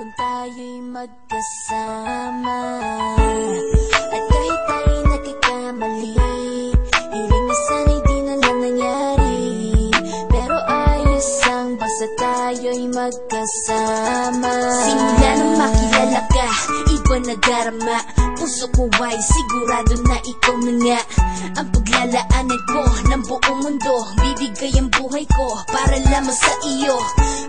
kung tayo'y magkasama. At kahit tayo'y nagkakamali, hiling na sana'y di na lang nangyari. Pero ayos ang basta tayo'y magkasama. Simula nang makilala ka, iba na darama. Puso ko ay sigurado na ikaw na nga ang paglalaanan ko ng buong mundo. Bibigay ang buhay ko para lamang sa iyo.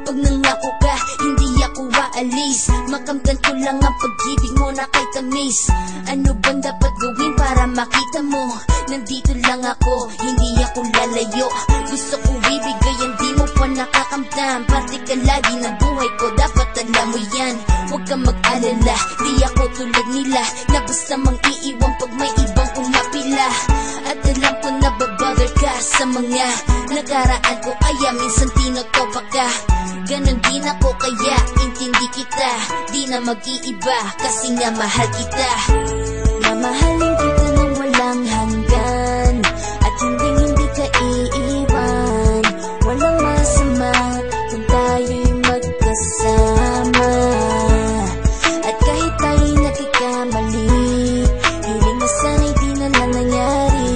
Pag nangako ka, hindi ako aalis. Makamtan ko lang ang pag-ibig mo na kay tamis. Ano bang dapat gawin para makita mo? Nandito lang ako, hindi ako lalayo. Gusto ko ibigay ang di mo pa nakakamtan. Parte ka lagi ng buhay ko, dapat alam mo yan. Huwag kang mag-alala, di ako tulad nila na basta mang iiwan pag may ibang umapila. At alam ko na babother ka sa mga nakaraan ko, kaya minsan tinotopa ka. Ganon din ako kaya intindi kita. Di na mag-iiba kasi nga mahal kita. Mamahalin kita nang walang hanggan, at hindi ka iiwan. Walang masama kung tayo'y magkasama. At kahit tayo'y nagkakamali, hiling na sana'y di na lang nangyari.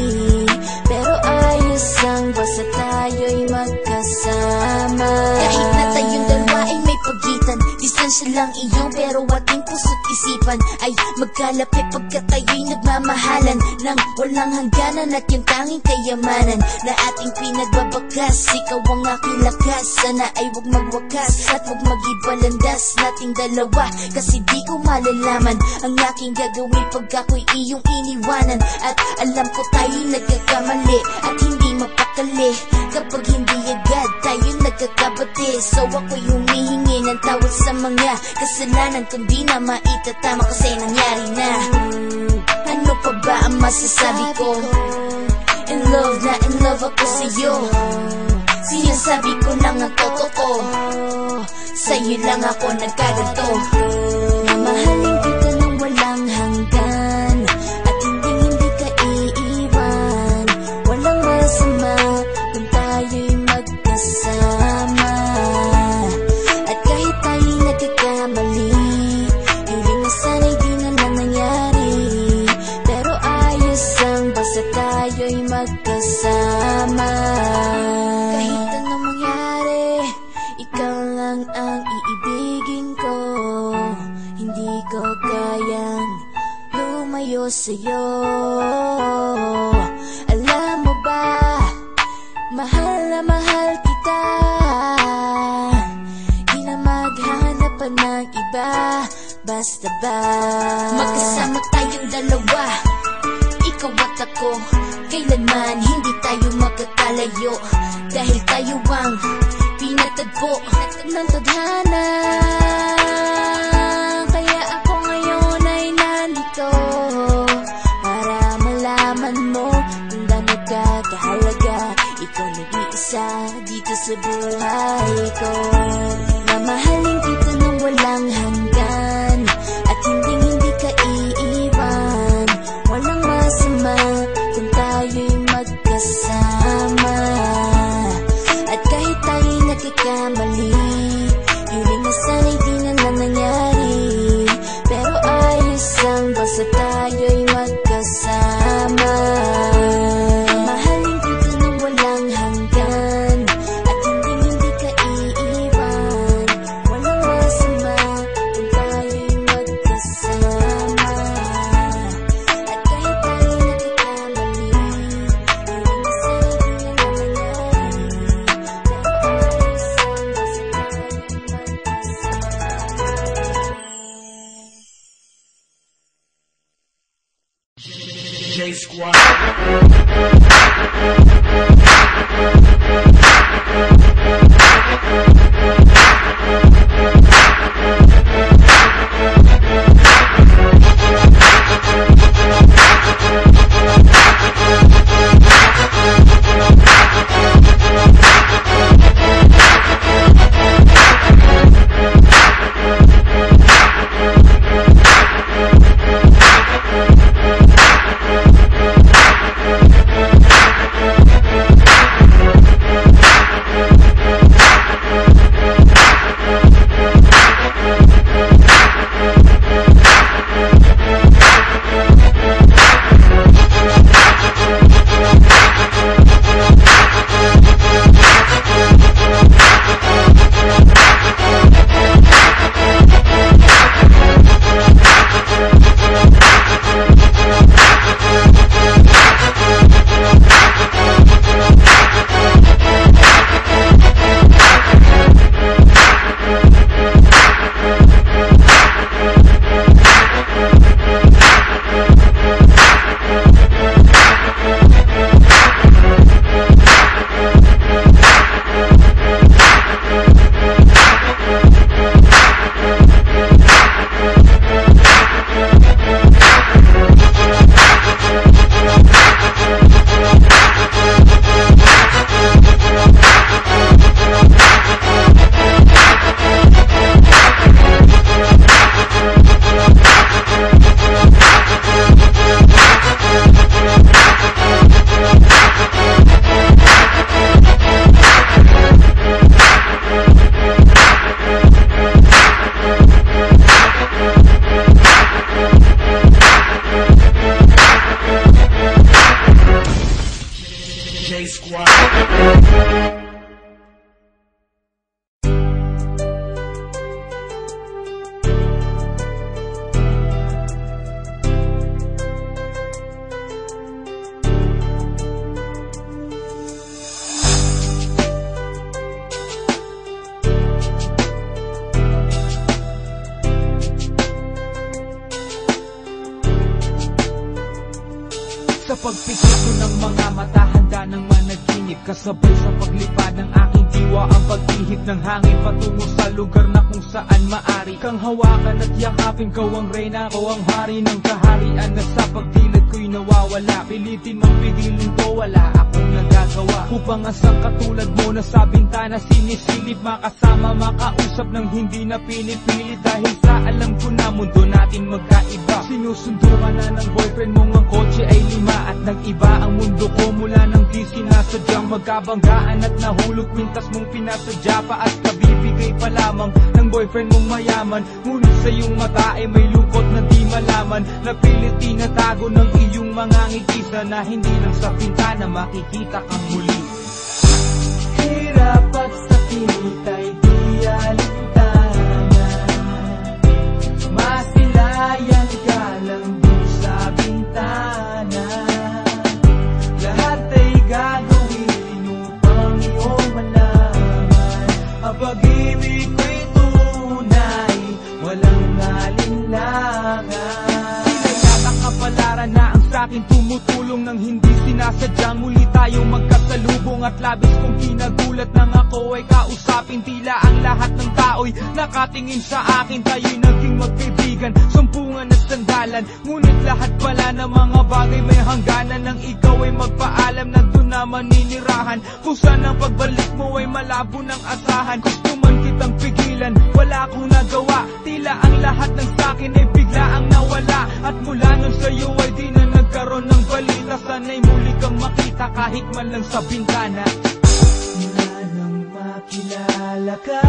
Pero ayos ang basta tayo'y magkasama. Kahit na tayong dalawa ay may pagitan, distansya lang iyong pero ating puso't isipan ay magkalapit pagkat tayo'y nagmamahalan ng walang hangganan. At yung tanging kayamanan na ating pinagbabakas, ikaw ang aking lakas. Sana ay huwag magwakas at huwag mag-ibalandas nating dalawa, kasi di ko malalaman ang aking gagawin pag ako'y iyong iniwanan. At alam ko tayo'y nagkakamali at hindi mapakali kapag hindi agad tayo'y nagkakabati. So ako'y humihingi ng tawad sa mga kasalanan kung di na maitatama kasi nangyari na. Ano pa ba ang masasabi ko? In love na in love ako sa'yo. Sinasabi ko lang ang totoo, sa'yo lang ako nagkaganto. Mamahalin kita nang walang hanggan, at hindi ka iiwan. Walang masama kung tayo'y magkasama. At kahit tayo'y nagkakamali, hiling na sana'y di na lang nangyari. Pero ayos ang basta tayo'y magkasama. Kahit anong mangyari, ikaw lang ang iibigin ko. Hindi ko kayang lumayo sa'yo. Alam mo ba, mahal na mahal kita. Di na maghanap pa ng iba, basta ba magkasama tayong dalawa, ikaw at ako. Kailanman hindi tayo magkakalayo, dahil tayo ang pinatagpo ng tadhana. Kaya ako ngayon ay nandito para malaman mo kung gaano ka kahalaga. Ikaw nag-iisa dito sa buhay ko. Mamahalin kita nang walang hanggan, at hindi ka iiwan. Walang masama kung tayo'y magkasama. At kahit tayo'y nagkakamali, hiling na sana'y di na lang nangyari. Pero ayos ang basta tayo'y magkasama. Mamahalin kita nang walang hanggan, at hindi ka iiwan. Walang masama kung tayo'y magkasama. At kahit tayo'y nagkakamali, hiling na sana'y di na lang nangyari. Pero ayos ang basta tayo'y magkasama. J Squad. Kapag pikit ko ng mga mata, handa ng managinip. Kasabay sa paglipad ng aking diwa ang pag-ihip ng hangin patungo sa lugar na kung saan maari kang hawakan at yakapin. Kau ang reyna, ko ang hari ng kaharian na sa pagdilid ko'y nawawala. Pilitin mang pigilin ko, wala akong nagagawa upang asang katulad mo na sa bintana sinisilip. Makasama, makausap ng hindi na pinipilit dahil sa alam ko na mundo natin magkaiba. Sinusundo ka na ng boyfriend mong ang kotse ay 5 at nag-iba ang mundo ko mula nang di sinasadyang magkabanggaan at nahulog mintas mong pinasadya pa at kabibigay pa lamang ng boyfriend mong mayaman. Ngunit sa iyong mata ay may lungkot na di malaman, napilit tinatago ng iyong mga ngiti na hindi lang sa bintana makikita kang muli. Hirap at sakit ay di alintana, masilayan ka lang doon sa bintana. Lahat ay gagawin upang iyong malaman ang pag-ibig ko'y tunay, walang alinlangan. Sinayatang kapalaran na ang sa'kin tumutulong nang hindi sinasadyang muli tayong magkasalubong. At labis kong kinagulat nang ako ay kausapin. Tila ang lahat ng tao'y nakatingin sa akin. Tayo'y naging magkaibigan, sumpungan at sandalan. Ngunit lahat pala ng mga bagay may hangganan. Nang ikaw ay magpaalam na doon na maninirahan, kung saan ang pagbalik mo ay malabo ng asahan. Gusto man kitang pigilan, wala akong nagawa. Tila ang lahat ng sakin ay bigla ang nawala. At mula nun sa'yo ay di na nagkaroon ng balita. Sana'y muli kang makita kahit man lang sa bintana. Mula nang makilala ka,